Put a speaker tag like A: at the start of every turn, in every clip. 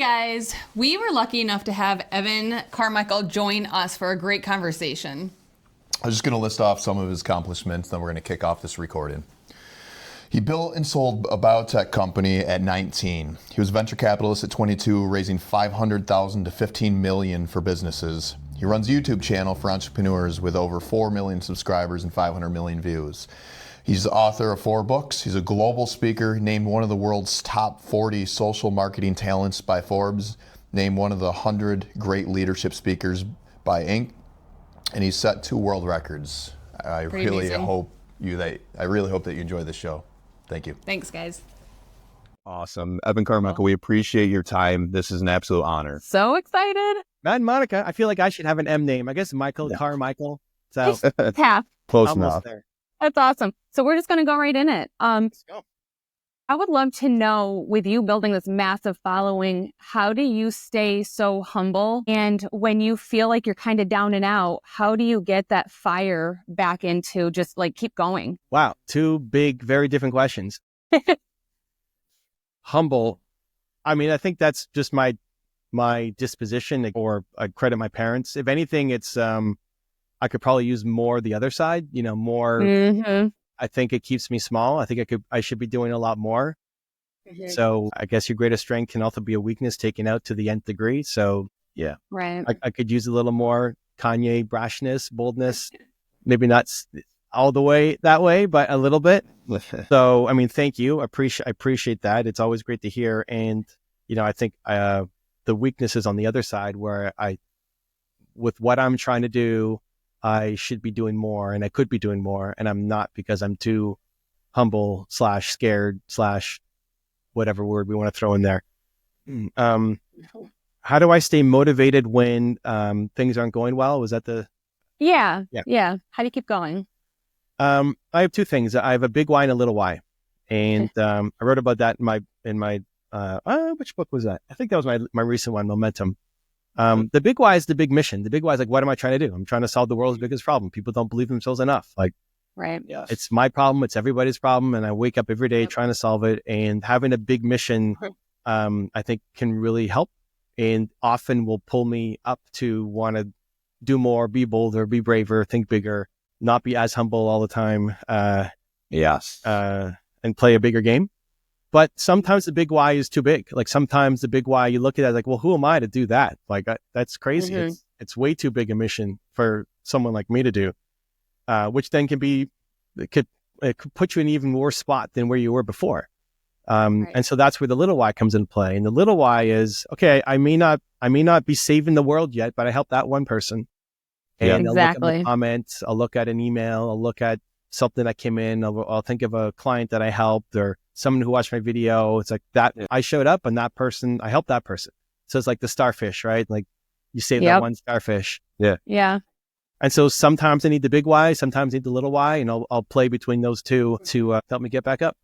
A: guys, we were lucky enough to have Evan Carmichael join us for a great conversation.
B: I was just going to list off some of his accomplishments, then we're going to kick off this recording. He built and sold a biotech company at 19. He was a venture capitalist at 22, raising $500,000 to $15 million for businesses. He runs a YouTube channel for entrepreneurs with over 4 million subscribers and 500 million views. He's the author of 4 books. He's a global speaker, named one of the world's top 40 social marketing talents by Forbes, named one of the 100 great leadership speakers by Inc., and he's set 2 world records. I really hope that you enjoy this show. Thank you.
A: Thanks, guys.
C: Awesome. Evan Carmichael, we appreciate your time. This is an absolute honor.
A: So excited.
D: Matt and Monica, I feel like I should have an M name. I guess Michael Carmichael. So
A: Half.
C: Close
D: almost
C: enough.
D: there.
A: That's awesome. So we're just going to go right in it.
D: Let's go.
A: I would love to know, with you building this massive following, how do you stay so humble? And when you feel like you're kind of down and out, how do you get that fire back into just like keep going?
D: Wow. 2 big, very different questions. Humble. I mean, I think that's just my disposition, or I credit my parents. If anything, it's, I could probably use more the other side, more.
A: Mm-hmm.
D: I think it keeps me small. I think I should be doing a lot more.
A: Mm-hmm.
D: So I guess your greatest strength can also be a weakness taken out to the nth degree. So yeah,
A: Right.
D: I could use a little more Kanye brashness, boldness, maybe not all the way that way, but a little bit. So, I mean, thank you. I appreciate that. It's always great to hear. And, I think the weakness is on the other side, where with what I'm trying to do, I should be doing more, and I could be doing more, and I'm not, because I'm too humble / scared / whatever word we want to throw in there. How do I stay motivated when things aren't going well? Was that the...
A: Yeah. How do you keep going?
D: I have 2 things. I have a big why and a little why. And I wrote about that in my which book was that? I think that was my recent one, Momentum. The big why is the big mission. The big why is like, what am I trying to do? I'm trying to solve the world's biggest problem. People don't believe themselves enough. Like,
A: Right.
C: Yes.
D: it's my problem. It's everybody's problem. And I wake up every day trying to solve it. And having a big mission, I think can really help, and often will pull me up to want to do more, be bolder, be braver, think bigger, not be as humble all the time.
C: Yes.
D: And play a bigger game. But sometimes the big why is too big. Like, sometimes the big why, you look at it like, well, who am I to do that? Like, that's crazy.
A: Mm-hmm.
D: It's way too big a mission for someone like me to do, which then it could put you in an even worse spot than where you were before.
A: Right.
D: And so that's where the little why comes into play. And the little why is, okay, I may not be saving the world yet, but I helped that one person. And I'll look at my comments, I'll look at an email, I'll look at something that came in, I'll think of a client that I helped, or someone who watched my video. It's like that. I showed up, and that person, I helped that person. So it's like the starfish, right? Like, you save that one starfish.
C: Yeah.
A: Yeah.
D: And so sometimes I need the big why, sometimes I need the little why, and I'll play between those 2 to help me get back up.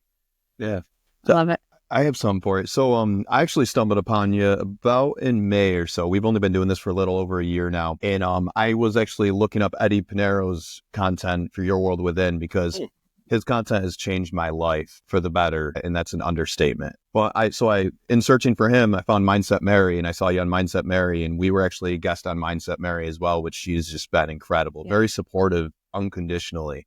C: Yeah.
A: Love it.
C: I have some for it. So I actually stumbled upon you about in May or so. We've only been doing this for a little over a year now. And I was actually looking up Eddie Pinero's content for Your World Within, because his content has changed my life for the better. And that's an understatement. Well, in searching for him, I found Mindset Mary, and I saw you on Mindset Mary, and we were actually a guest on Mindset Mary as well, which she's just been incredible, very supportive, unconditionally.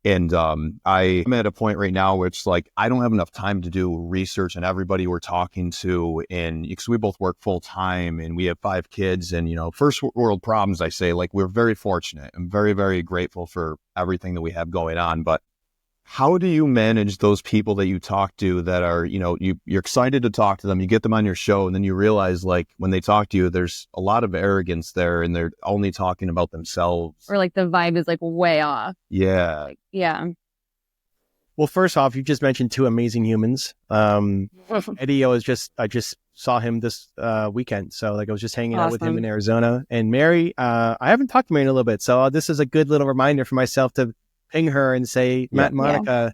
C: And I'm at a point right now where it's like, I don't have enough time to do research on everybody we're talking to. And because we both work full time and we have 5 kids, and, first world problems, I say, like, we're very fortunate. I'm very, very grateful for everything that we have going on. But how do you manage those people that you talk to that are, you're excited to talk to them, you get them on your show, and then you realize, like, when they talk to you, there's a lot of arrogance there, and they're only talking about themselves.
A: Or like the vibe is like way off.
C: Yeah.
A: Yeah.
D: Well, first off, you just mentioned 2 amazing humans. Eddie, I just saw him this weekend. So, like, I was just hanging out with him in Arizona. And Mary, I haven't talked to Mary in a little bit. So this is a good little reminder for myself to ping her and say, Matt and Monica,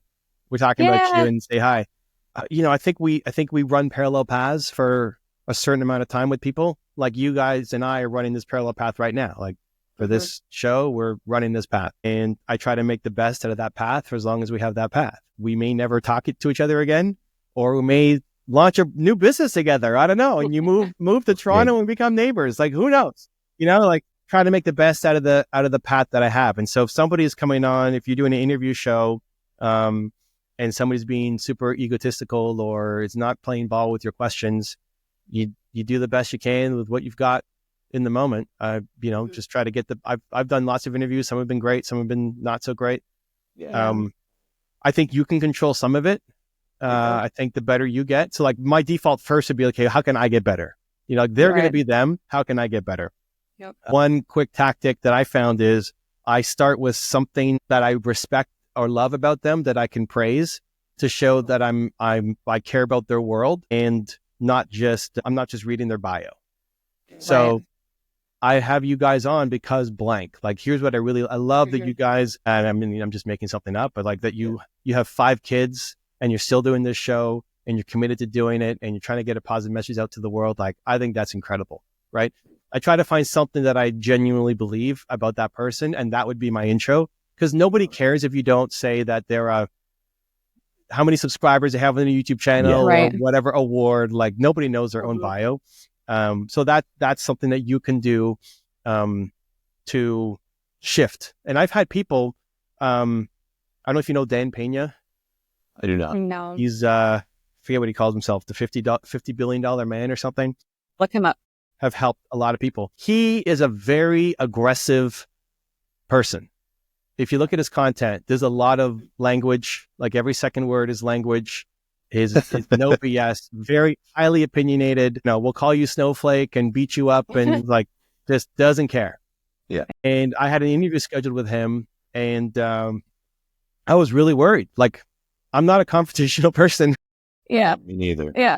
D: we're talking about you, and say hi. I think we run parallel paths for a certain amount of time with people. Like, you guys and I are running this parallel path right now. Like, for this show, we're running this path, and I try to make the best out of that path for as long as we have that path. We may never talk to each other again, or we may launch a new business together. I don't know. And you move to Toronto and become neighbors. Like, who knows? Like try to make the best out of the path that I have. And so if somebody is coming on, if you're doing an interview show, and somebody's being super egotistical or is not playing ball with your questions, you do the best you can with what you've got in the moment. Just try to get I've done lots of interviews. Some have been great. Some have been not so great. I think you can control some of it. I think the better you get. So like my default first would be like, hey, how can I get better? They're going to be them. How can I get better?
A: Yep.
D: One quick tactic that I found is I start with something that I respect or love about them that I can praise to show that I care about their world and I'm not just reading their bio. So I have you guys on because blank. Like, here's what I love that you guys, and I'm just making something up, but like that you have 5 kids and you're still doing this show and you're committed to doing it and you're trying to get a positive message out to the world. Like, I think that's incredible, right? I try to find something that I genuinely believe about that person, and that would be my intro, because nobody cares if you don't say that they're how many subscribers they have on the YouTube channel or whatever award. Like, nobody knows their own bio. So that's something that you can do to shift. And I've had people, I don't know if you know Dan Pena.
C: I do not.
A: No.
D: He's forget what he calls himself, the $50 billion man or something.
A: Look him up.
D: Have helped a lot of people. He is a very aggressive person. If you look at his content, there's a lot of language, like every second word is language. His no BS, very highly opinionated. We'll call you snowflake and beat you up and like just doesn't care.
C: Yeah.
D: And I had an interview scheduled with him and I was really worried. Like, I'm not a confrontational person.
A: Yeah.
C: Me neither.
A: Yeah.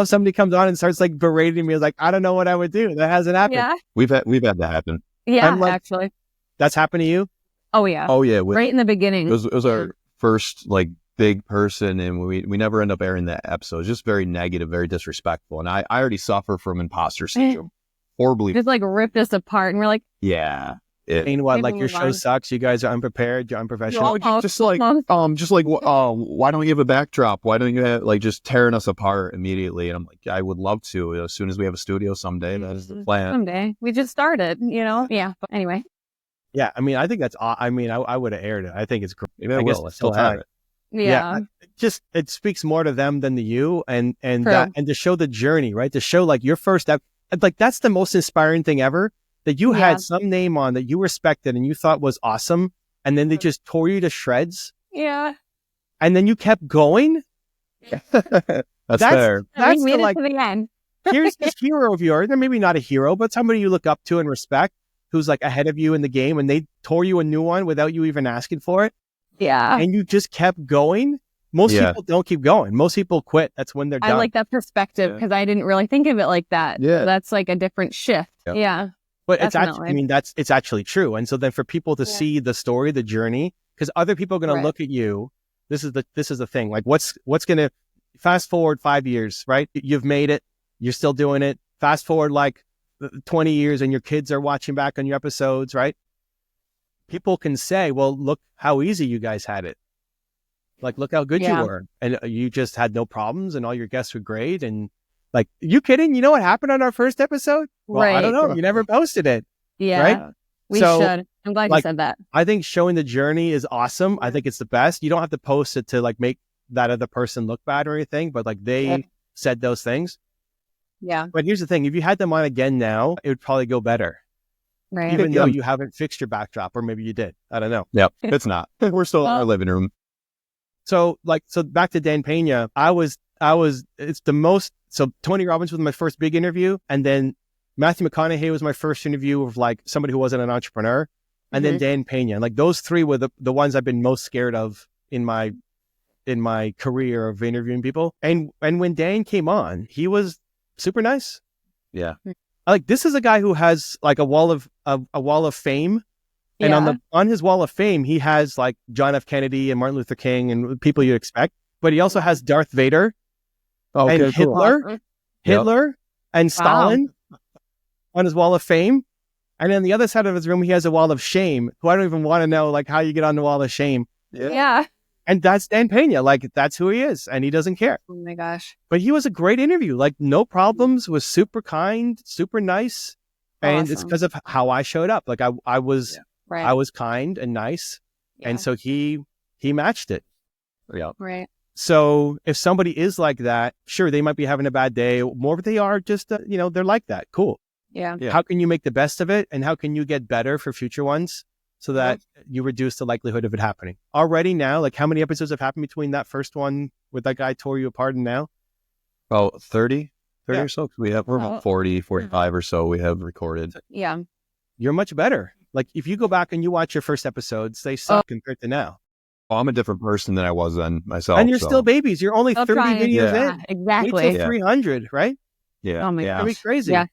D: Somebody comes on and starts like berating me. I was like, I don't know what I would do. That hasn't happened.
A: Yeah.
C: We've had that happen.
A: Yeah,
D: like,
A: actually.
D: That's happened to you?
A: Oh, yeah.
C: Oh, yeah.
A: Right in the beginning.
C: It was our first like big person, and we never end up airing that episode. It's just very negative, very disrespectful. And I already suffer from imposter syndrome. Horribly.
A: Just like ripped us apart, and we're like,
C: yeah.
D: Saying what?
A: Maybe
D: Like, your
A: move
D: show
A: on.
D: sucks. You guys are unprepared. You're unprofessional.
C: No, just like why don't you have a backdrop? Why don't you have like just tearing us apart immediately? And I'm like, I would love to. As soon as we have a studio someday, that is the plan.
A: Someday. We just started, Yeah. But anyway.
D: Yeah. I mean, I think that's. I would have aired it. I think it's great.
C: Maybe I
D: guess
C: will. I
D: it's
C: still
D: still
C: have
D: time.
C: it.
A: Yeah.
D: It speaks more to them than to you, and
A: True.
D: that, and to show the journey, right? To show like your first step, like that's the most inspiring thing ever. That you had some name on that you respected and you thought was awesome, and then they just tore you to shreds.
A: Yeah.
D: And then you kept going.
C: That's fair.
A: We made it to the end.
D: Here's this hero of yours, and maybe not a hero, but somebody you look up to and respect, who's like ahead of you in the game, and they tore you a new one without you even asking for it.
A: Yeah.
D: And you just kept going. Most people don't keep going. Most people quit. That's when they're done.
A: I like that perspective because I didn't really think of it like that.
C: Yeah.
A: So that's like a different shift.
C: Yep.
A: Yeah.
D: But it's
A: Definitely.
D: actually, it's actually true. And so then for people to see the story, the journey, because other people are going to look at you. This is the thing. Like, what's going to fast forward 5 years, right? You've made it. You're still doing it. Fast forward like 20 years and your kids are watching back on your episodes, right? People can say, well, look how easy you guys had it. Like, look how good you were. And you just had no problems and all your guests were great. And like, you kidding? You know what happened on our first episode? Well, I don't know. You never posted it.
A: Yeah.
D: Right?
A: We should. I'm glad you said that.
D: I think showing the journey is awesome. I think it's the best. You don't have to post it to like make that other person look bad or anything, but like they said those things.
A: Yeah.
D: But here's the thing. If you had them on again now, it would probably go better.
A: Right.
D: Even though you haven't fixed your backdrop, or maybe you did. I don't know.
C: Yep. It's not. We're still in our living room.
D: So back to Dan Pena, so Tony Robbins was my first big interview. And then Matthew McConaughey was my first interview of like somebody who wasn't an entrepreneur. And then Dan Pena. And like those three were the ones I've been most scared of in my career of interviewing people. And when Dan came on, he was super nice.
C: Yeah.
D: Like, this is a guy who has like a wall of fame. And on his wall of fame, he has like John F. Kennedy and Martin Luther King and people you'd expect. But he also has Darth Vader and Hitler and Stalin on his wall of fame. And on the other side of his room, he has a wall of shame, who I don't even want to know like how you get on the wall of shame.
A: Yeah.
D: And that's Dan Pena. Like, that's who he is. And he doesn't care.
A: Oh my gosh.
D: But he was a great interview. Like, no problems, was super kind, super nice. And it's
A: Awesome.
D: because of how I showed up. Like I was
A: Right.
D: kind and nice.
A: Yeah.
D: And so he matched it.
C: Yeah.
A: Right.
D: So if somebody is like that, sure, they might be having a bad day. More, they are just, they're like that. Cool.
A: Yeah.
C: Yeah.
D: How can you make the best of it? And how can you get better for future ones so that you reduce the likelihood of it happening? Already now, like, how many episodes have happened between that first one with that guy tore you apart and now?
C: About 30
D: Yeah.
C: or so. We're about 40, 45 or so we have recorded.
A: Yeah.
D: You're much better. Like, if you go back and you watch your first episodes, they suck compared to now.
C: Well, I'm a different person than I was then myself.
D: And you're still babies. You're only
A: Still
D: 30
A: trying.
D: videos
A: Yeah,
D: in.
A: exactly.
D: Wait till 300, right?
C: Yeah.
A: Oh my
C: yeah.
D: That'd be crazy.
A: Yeah.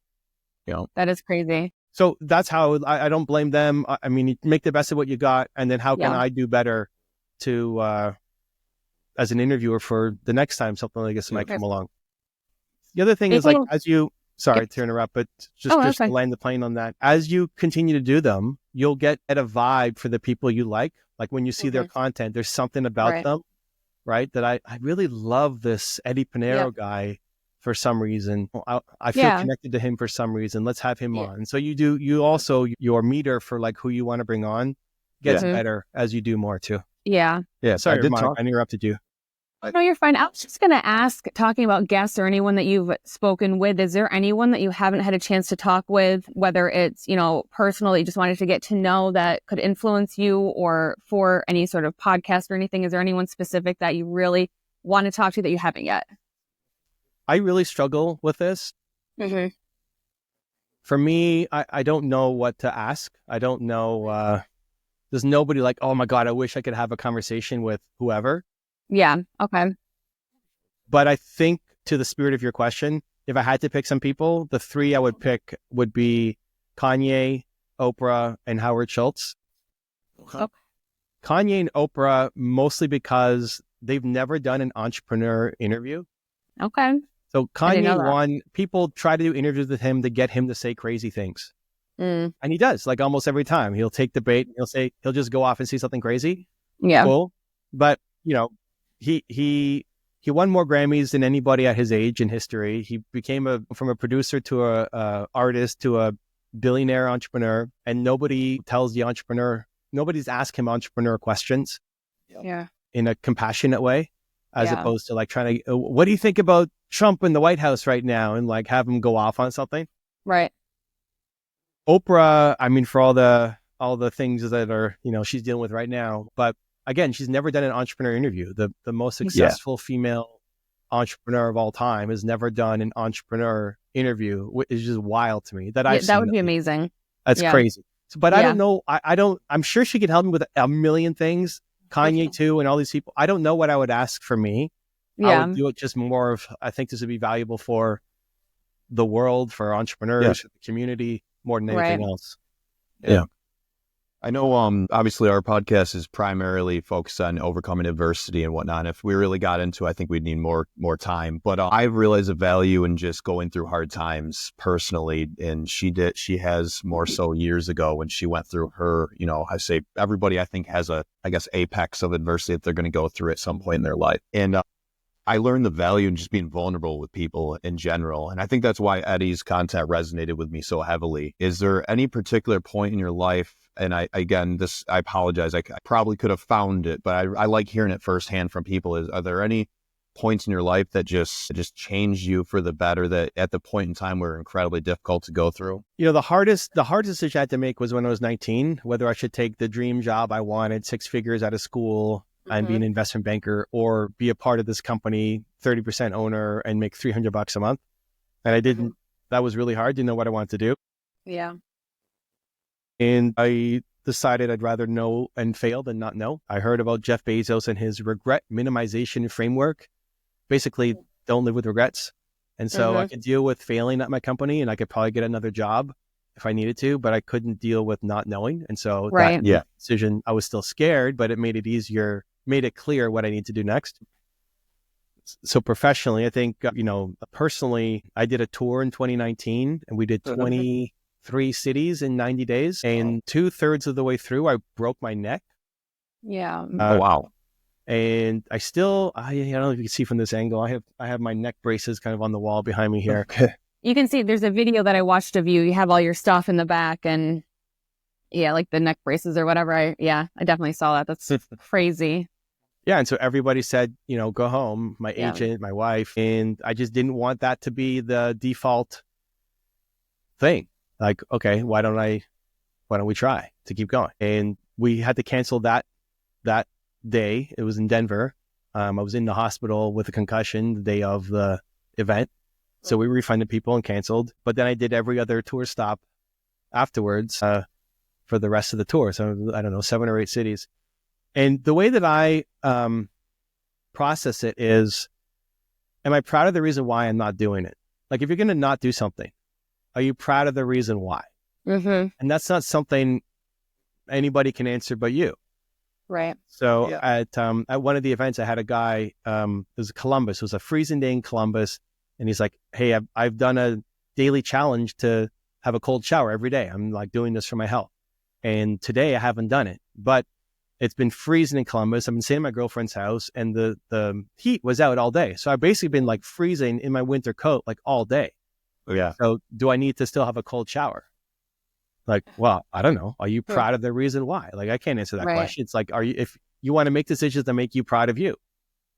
C: Yeah.
A: That is crazy.
D: So that's how I don't blame them. I mean, you make the best of what you got. And then how can I do better to, as an interviewer for the next time something like this might come along? The other thing is, like, as you, sorry to interrupt, but just to land the plane on that, as you continue to do them, you'll get at a vibe for the people you like. Like, when you see their content, there's something about them, right? That I really love this Eddie Pinero guy for some reason. I feel connected to him for some reason. Let's have him on. So you also, your meter for like who you want to bring on gets better as you do more too.
A: Yeah.
C: Yeah.
D: Sorry, Monica, I interrupted you.
A: No, you're fine. I was just going to ask, talking about guests or anyone that you've spoken with, is there anyone that you haven't had a chance to talk with, whether it's, personal that you just wanted to get to know that could influence you, or for any sort of podcast or anything? Is there anyone specific that you really want to talk to that you haven't yet?
D: I really struggle with this.
A: Mm-hmm.
D: For me, I don't know what to ask. I don't know. There's nobody like, oh my God, I wish I could have a conversation with whoever.
A: Yeah. Okay.
D: But I think, to the spirit of your question, if I had to pick some people, the three I would pick would be Kanye, Oprah, and Howard Schultz.
A: Okay.
D: Kanye and Oprah, mostly because they've never done an entrepreneur interview.
A: Okay.
D: So Kanye, people try to do interviews with him to get him to say crazy things. And he does, like, almost every time. He'll take the bait. He'll just go off and say something crazy.
A: Yeah.
D: Cool. But, he won more Grammys than anybody at his age in history. He became from a producer to a artist to a billionaire entrepreneur, and nobody's asked him entrepreneur questions in a compassionate way, as opposed to like trying to, what do you think about Trump in the White House right now? And like have him go off on something.
A: Right.
D: Oprah, I mean, for all the things that are, she's dealing with right now, but again, she's never done an entrepreneur interview. The most successful female entrepreneur of all time has never done an entrepreneur interview, which is just wild to me. That
A: would be amazing.
D: That's crazy. So, but I don't know. I'm sure she could help me with a million things. Kanye too, and all these people. I don't know what I would ask for me.
A: Yeah.
D: I would do it just more of, I think this would be valuable for the world, for entrepreneurs, for the community, more than anything else.
C: Yeah. I know, obviously our podcast is primarily focused on overcoming adversity and whatnot. If we really got into it, I think we'd need more time. But I've realized the value in just going through hard times personally. And she has more so years ago when she went through her, I say everybody I think has apex of adversity that they're going to go through at some point in their life. And I learned the value in just being vulnerable with people in general. And I think that's why Eddie's content resonated with me so heavily. Is there any particular point in your life? And I apologize. I probably could have found it, but I like hearing it firsthand from people. Are there any points in your life that just changed you for the better, that at the point in time were incredibly difficult to go through?
D: The hardest decision I had to make was when I was 19, whether I should take the dream job I wanted, 6 figures out of school, and be an investment banker, or be a part of this company, 30% owner, and make $300 a month. And I didn't. That was really hard. Didn't know what I wanted to do.
A: Yeah.
D: And I decided I'd rather know and fail than not know. I heard about Jeff Bezos and his regret minimization framework. Basically, don't live with regrets. And so I could deal with failing at my company, and I could probably get another job if I needed to, but I couldn't deal with not knowing. And so that decision, I was still scared, but it made it easier, made it clear what I need to do next. So professionally, I think, personally, I did a tour in 2019, and we did 23 cities in 90 days. And 2/3 of the way through, I broke my neck.
A: Yeah.
C: Wow.
D: And I don't know if you can see from this angle, I have my neck braces kind of on the wall behind me here.
A: You can see there's a video that I watched of you. You have all your stuff in the back and like the neck braces or whatever. I definitely saw that. That's crazy.
D: Yeah. And so everybody said, go home, my agent, my wife, and I just didn't want that to be the default thing. Like, okay, why don't we try to keep going? And we had to cancel that day. It was in Denver. I was in the hospital with a concussion the day of the event. So we refunded people and canceled. But then I did every other tour stop afterwards for the rest of the tour. So I don't know, 7 or 8 cities. And the way that I process it is, am I proud of the reason why I'm not doing it? Like if you're going to not do something, are you proud of the reason why?
A: Mm-hmm.
D: And that's not something anybody can answer but you.
A: Right.
D: So at one of the events, I had a guy, it was Columbus. It was a freezing day in Columbus. And he's like, hey, I've done a daily challenge to have a cold shower every day. I'm like doing this for my health. And today I haven't done it, but it's been freezing in Columbus. I've been staying at my girlfriend's house and the heat was out all day. So I've basically been like freezing in my winter coat like all day.
C: Yeah.
D: So do I need to still have a cold shower? Like, well, I don't know. Are you proud of the reason why? Like, I can't answer that question. It's like, if you want to make decisions that make you proud of you?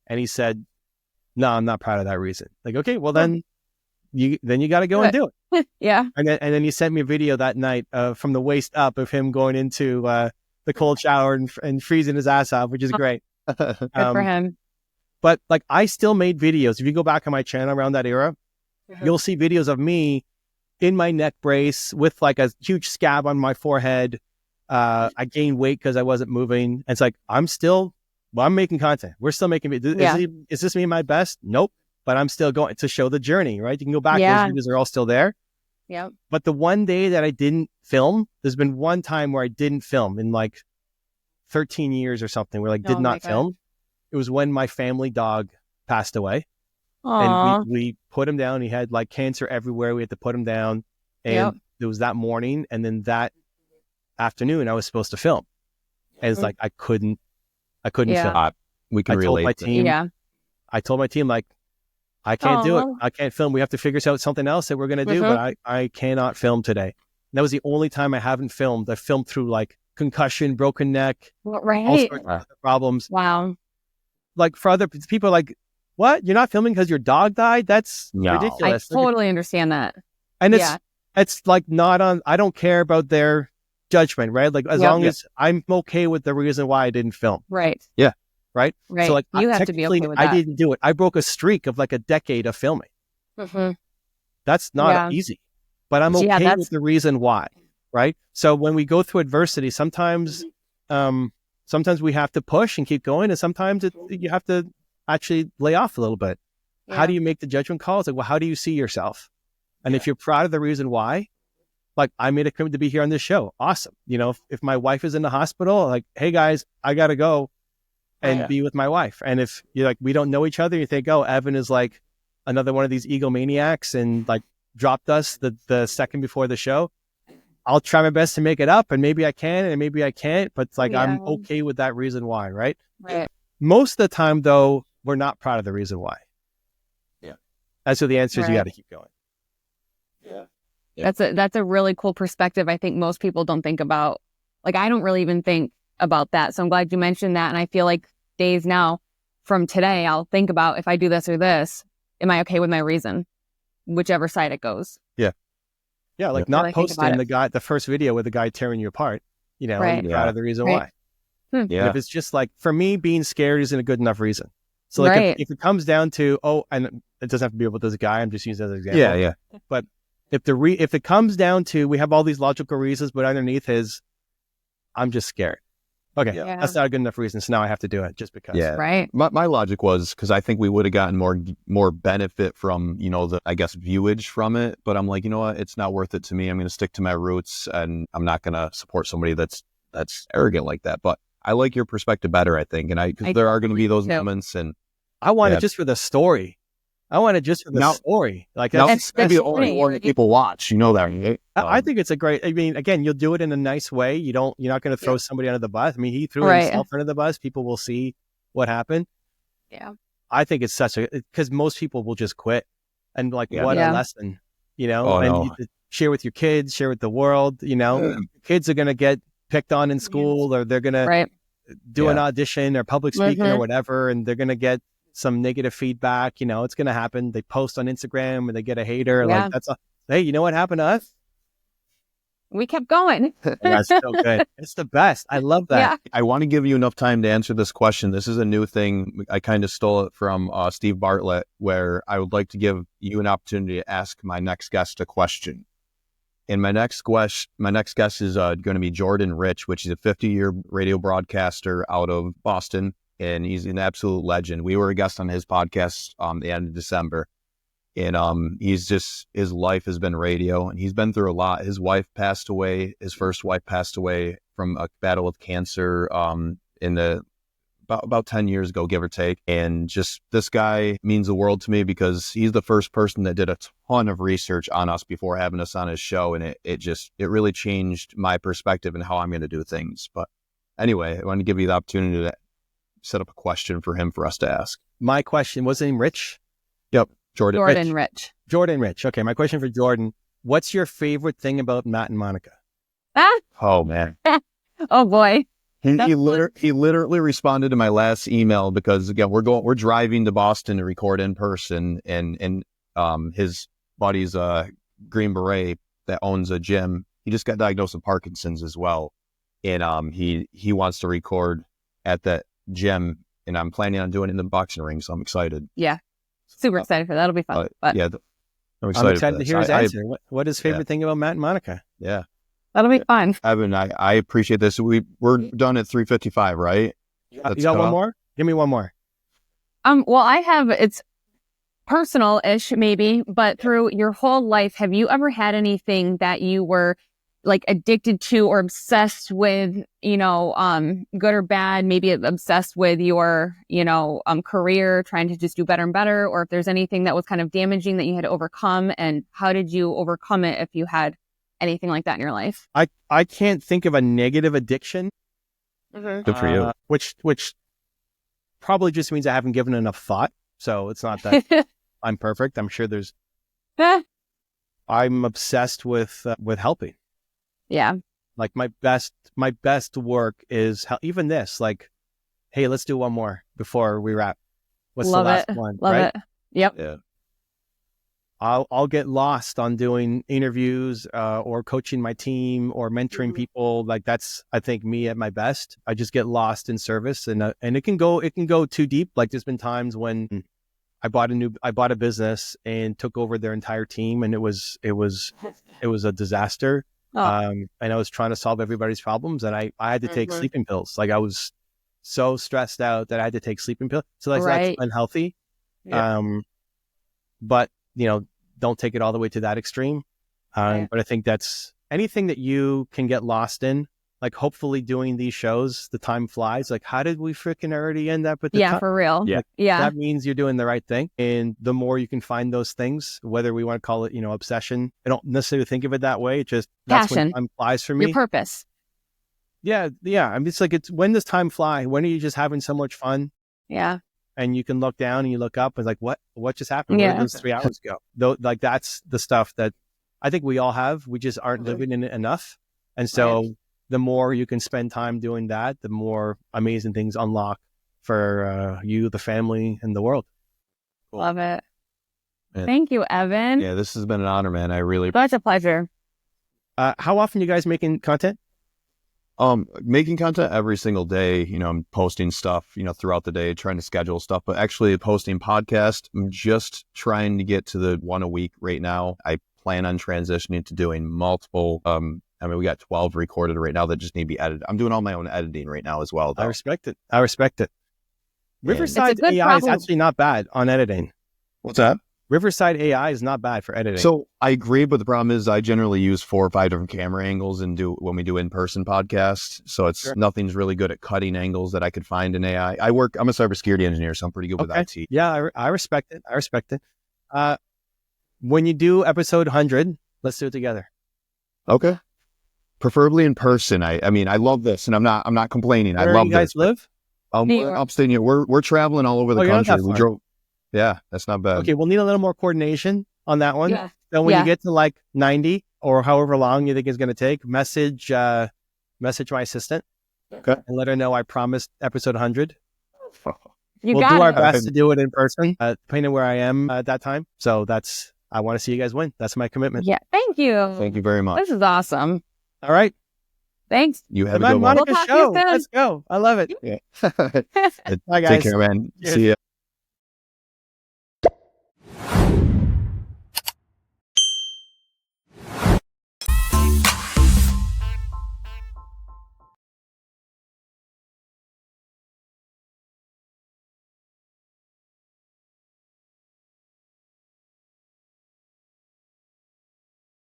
D: And he said, no, I'm not proud of that reason. Like, okay, well then you got to go and do it.
A: Yeah.
D: And then he sent me a video that night from the waist up of him going into the cold shower and freezing his ass off, which is great.
A: Good for him.
D: But like, I still made videos. If you go back on my channel around that era, you'll see videos of me in my neck brace with like a huge scab on my forehead. I gained weight because I wasn't moving. And it's like, I'm making content. We're still making videos. Is this me at my best? Nope. But I'm still going to show the journey, right? You can go back. Those videos are all still there.
A: Yeah.
D: But the one day that I didn't film, there's been one time where I didn't film in like 13 years or something where did not film. It was when my family dog passed away.
A: Aww.
D: And we put him down. He had like cancer everywhere. We had to put him down. And it was that morning. And then that afternoon I was supposed to film. And it's like, I couldn't film.
C: We can relate.
D: I told my team, like, I can't do it. I can't film. We have to figure out something else that we're going to do, but I cannot film today. And that was the only time I haven't filmed. I filmed through like concussion, broken neck, all sorts of other problems.
A: Wow.
D: Like for other people, like, what? You're not filming because your dog died? That's ridiculous.
A: I totally understand that.
D: And it's like not on, I don't care about their judgment, right? Like as long as I'm okay with the reason why I didn't film.
A: Right.
D: Yeah. Right.
A: Right.
D: So like,
A: you have to be okay with that.
D: I didn't do it. I broke a streak of like a decade of filming. That's not easy, but I'm okay with the reason why. Right. So when we go through adversity, sometimes we have to push and keep going. And sometimes you have to actually lay off a little bit. How do you make the judgment calls? Like, well, how do you see yourself? And if you're proud of the reason why, like I made a commitment to be here on this show. Awesome. You know, if my wife is in the hospital, like, hey guys, I got to go and be with my wife. And if you're like, we don't know each other, you think, oh, Evan is like another one of these egomaniacs and like dropped us the second before the show. I'll try my best to make it up and maybe I can and maybe I can't, but it's like, I'm okay with that reason why. Right. Most of the time though, we're not proud of the reason why. Yeah. And so the answer is you got to keep going. Yeah.
A: That's a really cool perspective. I think most people don't think about, like, I don't really even think about that. So I'm glad you mentioned that. And I feel like days now from today, I'll think about if I do this or this, am I okay with my reason? Whichever side it goes.
D: Yeah. Yeah. Like not posting the first video with the guy tearing you apart, you know, out of the reason why. Yeah. If it's just like, for me, being scared isn't a good enough reason. So like if it comes down to, and it doesn't have to be about this guy, I'm just using it as an example. Yeah. But if it comes down to, we have all these logical reasons, but underneath is, I'm just scared. Okay, that's not a good enough reason. So now I have to do it just because.
C: Yeah,
A: right.
C: My logic was because I think we would have gotten more benefit from, you know, the, I guess, viewage from it. But I'm like, you know what? It's not worth it to me. I'm going to stick to my roots, and I'm not going to support somebody that's arrogant like that. But I like your perspective better, I think, and because there are going to be those moments, and
D: I want it just for the story. I want it just for the story. Like
C: that's maybe the only one that people watch. You know that, right?
D: I think it's a great. I mean, again, you'll do it in a nice way. You're not going to throw somebody under the bus. I mean, he threw himself under the bus. People will see what happened.
A: Yeah.
D: I think it's because most people will just quit, and like, what
A: Yeah.
D: a lesson,
C: Oh,
D: and
C: no.
D: you share with your kids, share with the world, kids are going to get picked on in school, or they're going to do an audition or public speaking or whatever, and they're going to get some negative feedback. It's going to happen. They post on Instagram and they get a hater. Like, hey, you know what happened to us?
A: We kept going.
D: That's so good. It's the best. I love that.
A: Yeah.
C: I want to give you enough time to answer this question. This is a new thing. I kind of stole it from Steve Bartlett, where I would like to give you an opportunity to ask my next guest a question. And my next guest is going to be Jordan Rich, which is a 50-year radio broadcaster out of Boston, and he's an absolute legend. We were a guest on his podcast the end of December, and his life has been radio, and he's been through a lot. His wife passed away. His first wife passed away from a battle with cancer about 10 years ago, give or take. And just this guy means the world to me because he's the first person that did a ton of research on us before having us on his show. And it really changed my perspective and how I'm going to do things. But anyway, I want to give you the opportunity to set up a question for him for us to ask.
D: My question, was his name Rich?
C: Yep. Jordan
A: Rich.
D: Jordan Rich. Okay. My question for Jordan, what's your favorite thing about Matt and Monica?
C: Oh, man.
A: Oh, boy.
C: He literally responded to my last email because, again, we're driving to Boston to record in person, and his buddy's Green Beret that owns a gym, he just got diagnosed with Parkinson's as well, and he wants to record at that gym, and I'm planning on doing it in the boxing ring, so I'm excited.
A: Yeah, super excited for that. It'll be fun.
D: I'm excited to hear his answer. What is his favorite thing about Matt and Monica?
C: Yeah.
A: That'll be fun.
C: Evan, I appreciate this. We're done at 3:55, right?
D: You got one more? Give me one more.
A: Well, it's personal-ish maybe, but through your whole life, have you ever had anything that you were like addicted to or obsessed with, good or bad, maybe obsessed with your, career, trying to just do better and better, or if there's anything that was kind of damaging that you had to overcome, and how did you overcome it if you had anything like that in your life?
D: I can't think of a negative addiction.
C: Good for you.
D: Which probably just means I haven't given enough thought. So it's not that I'm perfect. I'm sure there's. I'm obsessed with helping.
A: Yeah.
D: Like my best work is even this. Like, hey, let's do one more before we wrap. What's the last one?
A: Love
D: right?
A: it. Yep.
C: Yeah.
D: I'll get lost on doing interviews or coaching my team or mentoring people. Like that's, I think, me at my best. I just get lost in service, and it can go too deep. Like there's been times when I bought a business and took over their entire team, and it was a disaster. And I was trying to solve everybody's problems, and I had to take sleeping pills. Like I was so stressed out that I had to take sleeping pills. So that's unhealthy.
A: Yeah.
D: But don't take it all the way to that extreme. But I think that's anything that you can get lost in, like hopefully doing these shows, the time flies. Like, how did we freaking already end up with the time?
A: For real.
C: Yeah.
D: That means you're doing the right thing. And the more you can find those things, whether we want to call it, obsession, I don't necessarily think of it that way. It just, that's
A: passion.
D: when time flies for me.
A: Your purpose.
D: Yeah. I mean, it's when does time fly? When are you just having so much fun?
A: Yeah.
D: And you can look down and you look up and like, what just happened? Where did those 3 hours go? Though, like that's the stuff that I think we all have. We just aren't living in it enough. And so the more you can spend time doing that, the more amazing things unlock for you, the family, and the world.
A: Cool. Love it.
C: Man.
A: Thank you, Evan.
C: Yeah, this has been an honor, man. I really.
A: Such a pleasure.
D: How often you guys making content?
C: Making content every single day. I'm posting stuff, throughout the day, trying to schedule stuff, but actually posting podcast. I'm just trying to get to the one a week right now. I plan on transitioning to doing multiple. We got 12 recorded right now that just need to be edited. I'm doing all my own editing right now as well, though.
D: I respect it. Riverside AI is actually not bad on editing.
C: What's that?
D: Riverside AI is not bad for editing.
C: So I agree, but the problem is I generally use 4 or 5 different camera angles when we do in-person podcasts. So nothing's really good at cutting angles that I could find in AI. I'm a cybersecurity engineer, so I'm pretty good with IT.
D: Yeah, I respect it. When you do episode 100, let's do it together.
C: Okay. Preferably in person. I love this, and I'm not complaining.
D: Where
C: I love
D: you guys
C: this.
D: live?
C: We're upstate New York. We're traveling all over the
D: you're not
C: country.
D: that
C: We
D: far.
C: drove. Yeah, that's not bad.
D: Okay, we'll need a little more coordination on that one.
A: Yeah.
D: So when
A: Yeah.
D: you get to like 90 or however long you think it's going to take, message my assistant.
C: Okay.
D: And let her know I promised episode 100.
A: You
D: We'll
A: got
D: do our
A: it.
D: best to do it in person, depending on where I am at that time. So I want to see you guys win. That's my commitment.
A: Yeah. Thank you.
C: Thank you very much.
A: This is awesome.
D: All right.
A: Thanks.
C: You have
D: The
C: a good one.
D: Monica
A: We'll talk to
D: Show.
A: you soon.
D: Let's go. I love it.
C: Yeah.
D: Bye, guys.
C: Take care, man.
D: Cheers.
C: See ya.